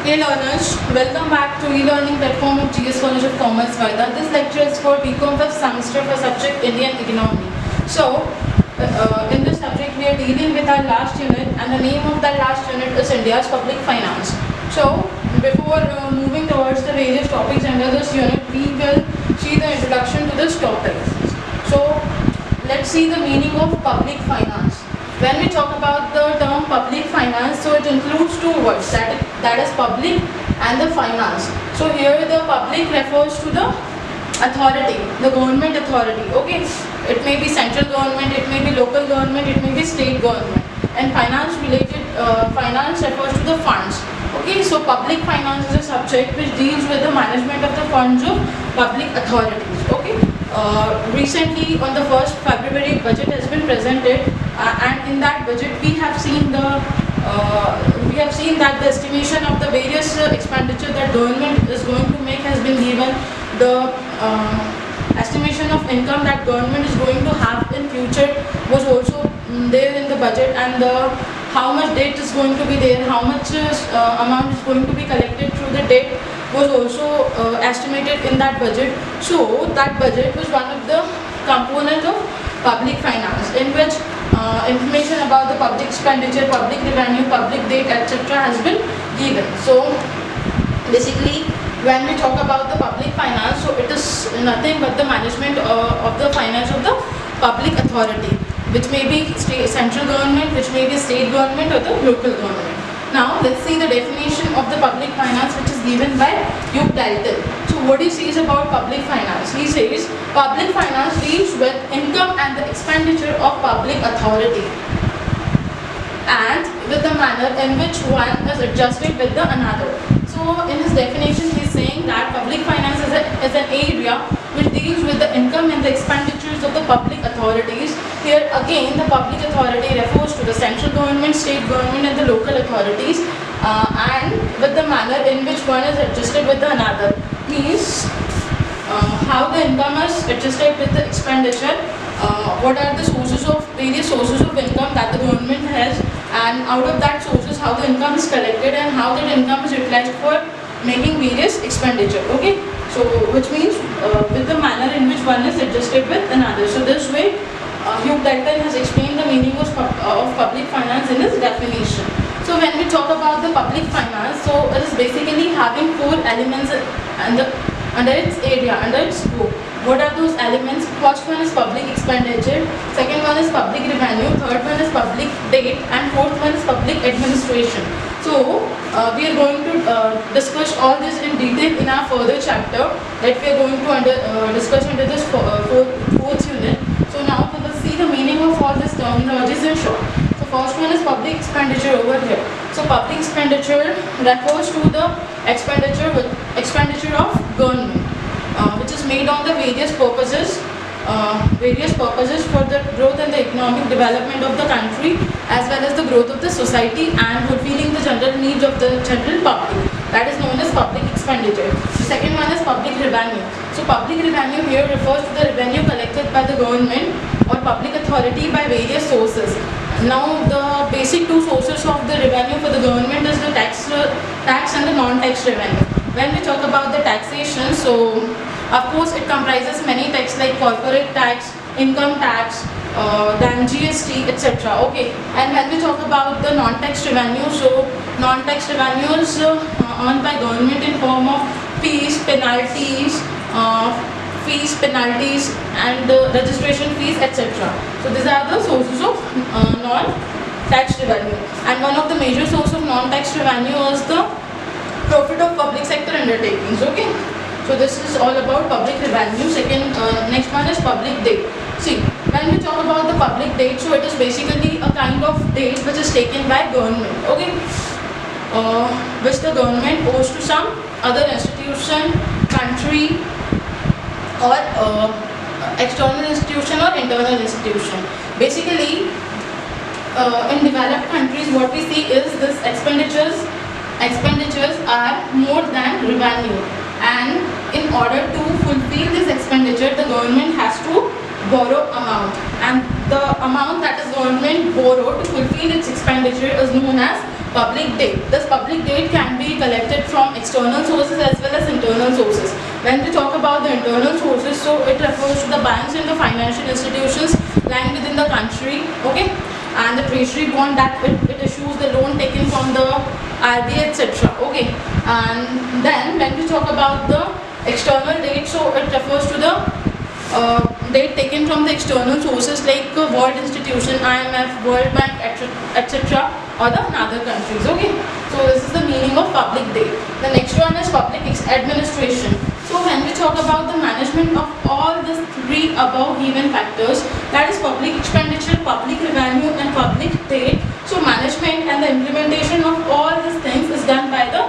Hey learners, welcome back to e-learning platform of GS College of Commerce Vaida. This lecture is for BCom 5th semester for subject Indian Economy. So, in this subject we are dealing with our last unit, and the name of that last unit is India's Public Finance. So, before moving towards the various topics under this unit, we will see the introduction to this topic. So, let's see the meaning of public finance. When we talk about the term public finance, so it includes two words, that is public and the finance. So here the public refers to the authority, the government authority, okay. It may be central government, it may be local government, it may be state government. And finance refers to the funds. Okay, so public finance is a subject which deals with the management of the funds of public authorities. Okay. Recently on the 1st February budget has been presented, and in that budget we have seen that the estimation of the various expenditure that government is going to make has been given. The estimation of income that government is going to have in future was also there in the budget, and how much debt is going to be there, how much amount is going to be collected through the debt was also estimated in that budget. So that budget was one of the components of public finance, in which information about the public expenditure, public revenue, public debt, etc. has been given. So basically when we talk about the public finance, so it is nothing but the management of the finance of the public authority, which may be central government, which may be state government or the local government. Now let's see the definition of the public finance, which is given by Untitled. So what he says about public finance? He says public finance deals with income and the expenditure of public authority, and with the manner in which one is adjusted with the another. So in his definition he is saying that public finance is an area which deals with the income and the expenditures of the public authorities. Here again the public authority refers to the central government, state government and the local authorities, and with the manner in which one is adjusted with the another. Means how the income is adjusted with the expenditure, what are the various sources of income that the government has, and out of that sources how the income is collected and how that income is utilized for making various expenditure. Okay, so which means with the manner in which one is adjusted with another. So this way Hugh Dalton has explained the meaning of public finance in his definition. So when we talk about the public finance, so it is basically having four elements under its area, under its scope. What are those elements? First one is public expenditure, second one is public revenue, third one is public debt, and fourth one is public administration. So we are going to discuss all this in detail in our further chapter that we are going to discuss under this fourth unit. So now we will see the meaning of all these terminologies in short. So first one is public expenditure over here. So public expenditure refers to the expenditure of government, which is made on the various purposes for the growth and the economic development of the country, as well as the growth of the society and fulfilling the general needs of the general public. That is known as public expenditure. The second one is public revenue. So public revenue here refers to the revenue collected by the government or public authority by various sources. Now the basic two sources of the revenue for the government is the tax and the non-tax revenue. When we talk about the taxation, so of course it comprises many tax like corporate tax, income tax, then GST, etc. Okay, and when we talk about the non-tax revenue, so non-tax revenue is earned by government in form of fees, penalties, and registration fees, etc. So these are the sources of non-tax revenue, and one of the major sources of non-tax revenue is the profit of public sector undertakings. Okay, so this is all about public revenue. Next one is public debt. See, when we talk about the public debt, so it is basically a kind of debt which is taken by government. Okay, which the government owes to some other institution, country, or external institution or internal institution. Basically, in developed countries, what we see is this expenditures are more than revenue, and in order to fulfill this expenditure, the government has to borrow amount, and the amount that is government borrow to fulfill its expenditure is known as public debt. This public debt can be collected from external sources as well as internal sources. When we talk about the internal sources, so it refers to the banks and the financial institutions lying within the country, okay, and the treasury bond that it issues, the loan taken from the RBI, etc. Okay, and then when we talk about the external debt, so it refers to the debt taken from the external sources like world institution, IMF, World Bank, etc. or the other countries. Okay, so this is the meaning of public debt. The next one is public administration. So when we talk about the management of all these three above given factors, that is public expenditure, public revenue and public debt. So management and the implementation of all these things is done by the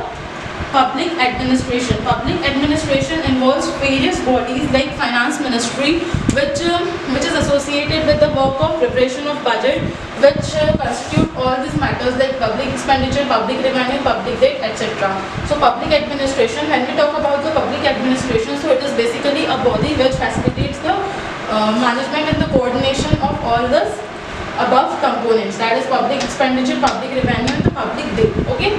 public administration. Public administration involves various bodies like finance ministry, which is associated with the work of preparation of budget, which constitute all these matters like public expenditure, public revenue, public debt, etc. So public administration, when we talk about the public administration, so it is basically a body which facilitates the management and the coordination of all this above components, that is public expenditure, public revenue and the public debt. Okay,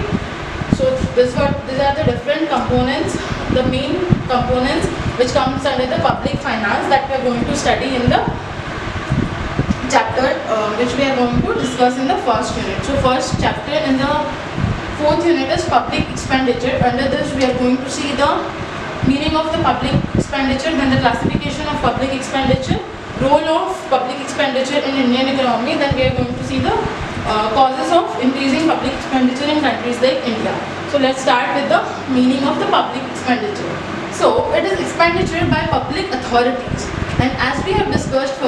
so these are the different components, the main components which comes under the public finance that we are going to study in the chapter which we are going to discuss in the first unit. So first chapter in the fourth unit is public expenditure. Under this we are going to see the meaning of the public expenditure, then the classification of public expenditure, role of public expenditure in Indian economy, then we are going to see the causes of increasing public expenditure in countries like India. So let's start with the meaning of the public expenditure. So it is expenditure by public authorities, and as we have discussed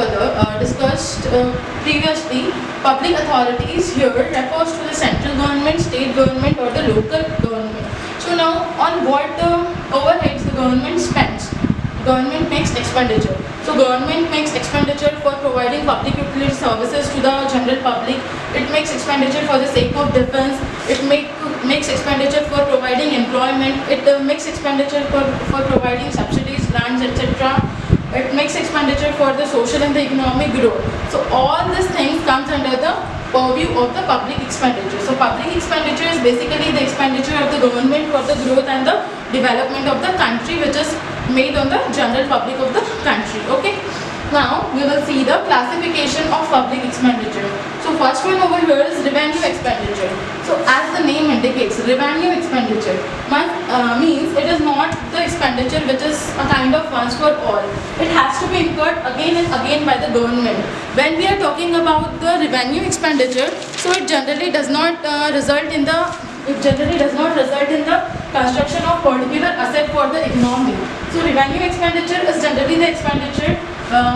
previously, public authorities here refers to the central government, state government or the local government. So now on what overheads the government spends? Government makes expenditure. So government makes expenditure for providing public utility services to the general public. It makes expenditure for the sake of defense. It makes expenditure for providing employment. It makes expenditure for providing subsidies, grants, etc. It makes expenditure for the social and the economic growth. So all these things comes under the purview of the public expenditure. So public expenditure is basically the expenditure of the government for the growth and the development of the country, which is made on the general public of the country. Okay, now we will see the classification of public expenditure. So first one over here is revenue expenditure. So as the name indicates, revenue expenditure means it is not the expenditure which is a kind of once for all. It has to be incurred again and again by the government. When we are talking about the revenue expenditure, so it generally does not result in the construction of particular asset for the economy. So revenue expenditure is generally the expenditure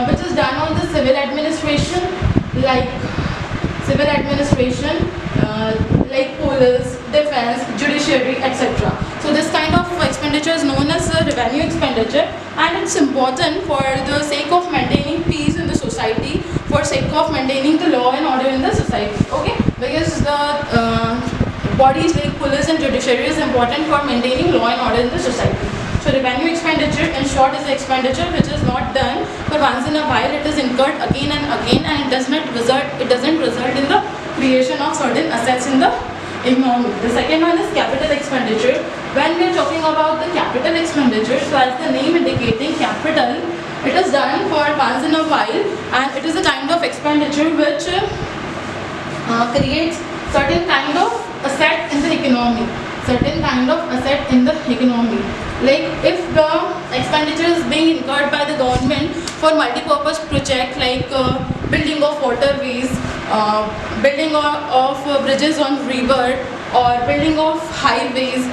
which is done on the civil administration, like police, defense, judiciary, etc. So this kind of expenditure is known as revenue expenditure, and it's important for the sake of maintaining peace in the society, for sake of maintaining the law and order in the society. Okay, because the bodies like police and judiciary is important for maintaining law and order in the society. So revenue expenditure in short is the expenditure which is not done for once in a while. It is incurred again and again, and it doesn't result in the creation of certain assets in the economy. The second one is capital expenditure. When we are talking about the capital expenditure, so as the name indicating capital, it is done for once in a while, and it is a kind of expenditure which creates certain kind of asset in the economy. Like if the expenditure is being incurred by the government for multi-purpose project like building of waterways, building of bridges on river, or building of highways,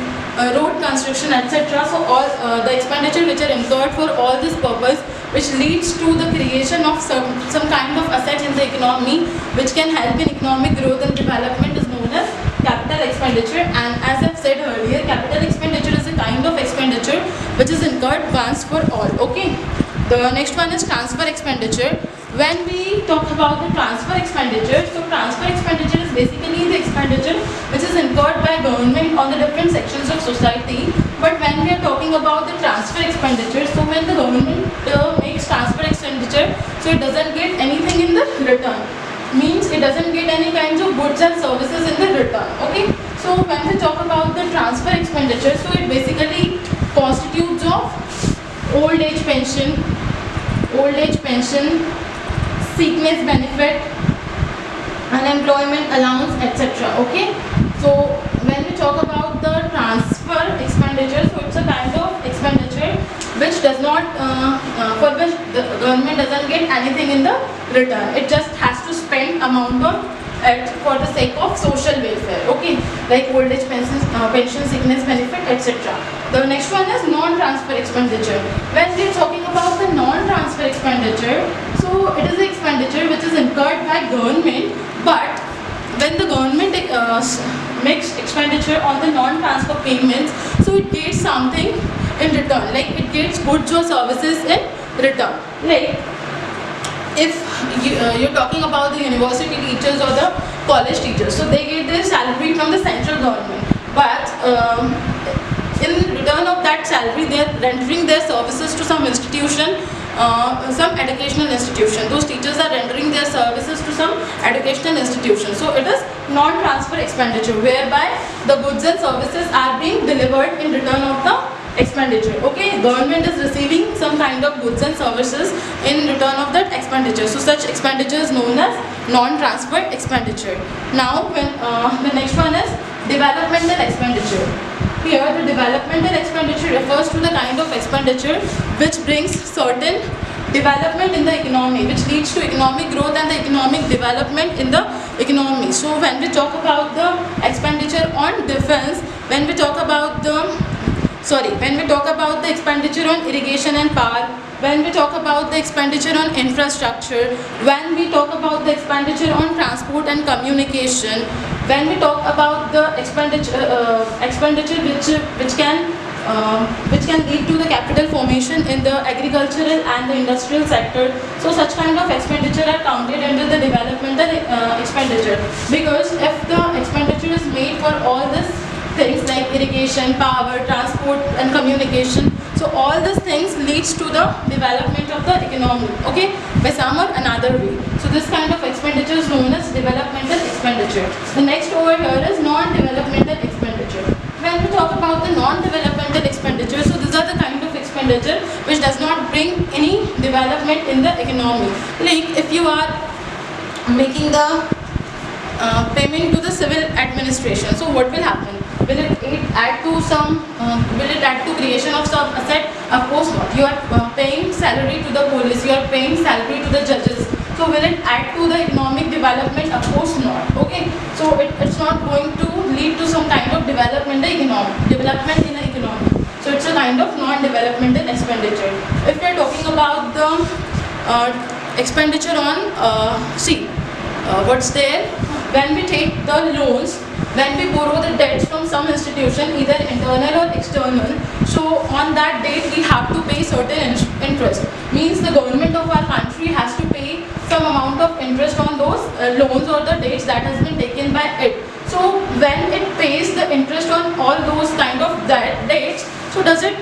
road construction, etc. So all the expenditure which are incurred for all this purpose, which leads to the creation of some kind of asset in the economy which can help in economic growth and development, is known as capital expenditure. And as I've said earlier, capital expenditure is a kind of expenditure which is incurred once for all. Okay, the next one is transfer expenditure. When we talk about the transfer expenditure, so transfer expenditure is basically the expenditure which is incurred by government on the different sections of society. But when we are talking about the transfer expenditure, so when the government makes transfer expenditure, so it doesn't get anything in the return. means it doesn't get any kinds of goods and services in the return. Okay, so when we talk about the transfer expenditure, so it basically constitutes of old age pension, sickness benefit, unemployment allowance, etc. Okay, so when we talk about the transfer expenditure, so it's a kind of expenditure which does not for which the government doesn't get anything in the return. It just has to spend amount of it for the sake of social welfare. Okay, like old age pension, sickness benefit, etc. The next one is non-transfer expenditure. When we are talking about the non-transfer expenditure, so it is an expenditure which is incurred by government, but when the government makes expenditure on the non-transfer payments, so it gets something in return, like it gets goods or services in return. Like if you're talking about the university teachers or the college teachers, so they get their salary from the central government, but in return of that salary they are rendering their services to some institution, some educational institution. Those teachers are rendering their services to some educational institution. So it is non-transfer expenditure, whereby the goods and services are being delivered in return of the expenditure. Okay, government is receiving some kind of goods and services in return of that expenditure. So such expenditure is known as non-transfer expenditure. Now when the next one is developmental expenditure. Here the developmental expenditure refers to the kind of expenditure which brings certain development in the economy, which leads to economic growth and the economic development in the economy. So when we talk about the expenditure on defense, when we talk about the expenditure on irrigation and power, when we talk about the expenditure on infrastructure, when we talk about the expenditure on transport and communication, when we talk about the expenditure which can lead to the capital formation in the agricultural and the industrial sector, so such kind of expenditure are counted under the developmental expenditure, because if the expenditure is made for all this things like irrigation, power, transport and communication, so all these things leads to the development of the economy, okay, by some or another way. So this kind of expenditure is known as developmental expenditure. The next over here is non-developmental expenditure. When we talk about the non-developmental expenditure, so these are the kind of expenditure which does not bring any development in the economy. Like if you are making the payment to the civil administration, so what will happen? Will it add to creation of some asset? Of course not. You are paying salary to the police, you are paying salary to the judges. So will it add to the economic development? Of course not. Okay. So it's not going to lead to some kind of development in the economy. So it's a kind of non-developmental expenditure. If we are talking about the expenditure on what's there? When we take the loans, when we borrow the debts from some institution, either internal or external, so on that date we have to pay certain interest. Means the government of our country has to pay some amount of interest on those loans or the debts that has been taken by it. So when it pays the interest on all those kind of debts, so does it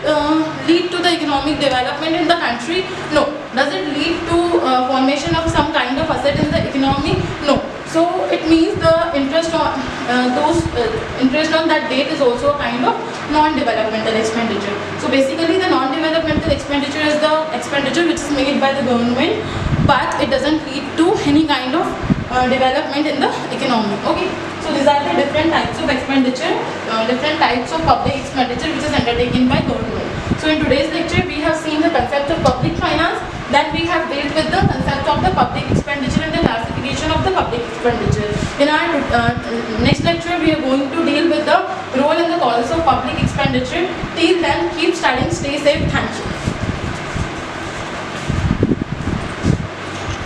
lead to the economic development in the country? No. Does it lead to formation of some kind of asset in the economy? No. So it means the interest on interest on that debt is also a kind of non-developmental expenditure. So basically the non-developmental expenditure is the expenditure which is made by the government, but it doesn't lead to any kind of development in the economy. Okay. So these are the different types of expenditure, different types of public expenditure which is undertaken by government. So in today's lecture we have seen the concept of public finance, then we have dealt with the concept of the public expenditure and the classification of the public expenditure. In our next lecture we are going to deal with the role and the causes of public expenditure. Till then, keep studying, stay safe, thank you.